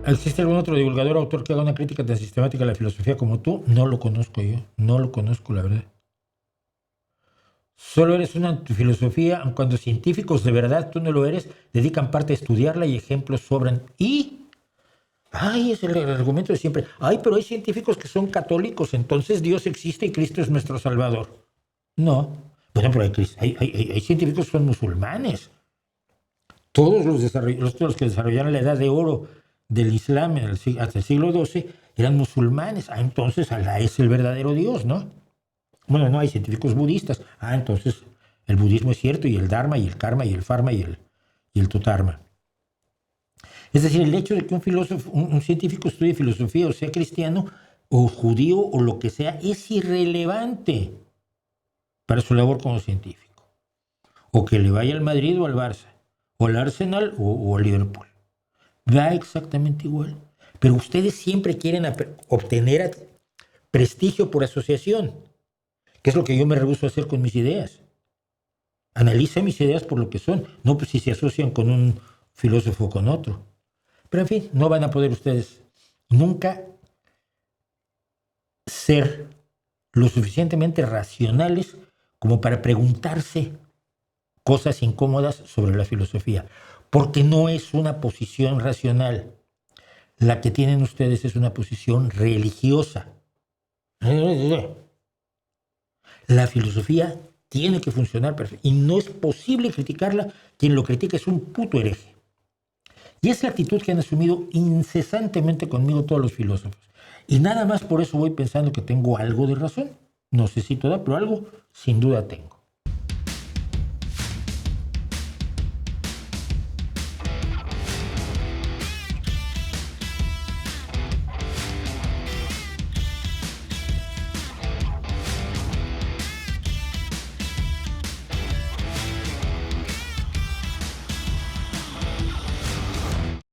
¿Existe algún otro divulgador o autor que haga una crítica tan sistemática a la filosofía como tú? No lo conozco yo, no lo conozco, la verdad. Solo eres una antifilosofía, aun cuando científicos de verdad tú no lo eres, dedican parte a estudiarla y ejemplos sobran. Y, ay, es el argumento de siempre. Ay, pero hay científicos que son católicos, entonces Dios existe y Cristo es nuestro Salvador. No. Bueno, pero hay científicos que son musulmanes. Todos los que desarrollaron la edad de oro del Islam hasta el siglo XII eran musulmanes. Ah, entonces Alá es el verdadero Dios, ¿no? Bueno, no hay científicos budistas. Ah, entonces el budismo es cierto, y el dharma, y el karma, y el pharma, y el totarma. Es decir, el hecho de que un filósofo, un científico estudie filosofía o sea cristiano o judío o lo que sea, es irrelevante para su labor como científico. O que le vaya al Madrid o al Barça, o al Arsenal o al Liverpool. Da exactamente igual. Pero ustedes siempre quieren obtener prestigio por asociación, que es lo que yo me rehúso a hacer con mis ideas. Analiza mis ideas por lo que son, no pues si se asocian con un filósofo o con otro. Pero en fin, no van a poder ustedes nunca ser lo suficientemente racionales como para preguntarse cosas incómodas sobre la filosofía, porque no es una posición racional. La que tienen ustedes es una posición religiosa. La filosofía tiene que funcionar perfecto y no es posible criticarla. Quien lo critica es un puto hereje. Y es la actitud que han asumido incesantemente conmigo todos los filósofos. Y nada más por eso voy pensando que tengo algo de razón. No sé si toda, pero algo sin duda tengo.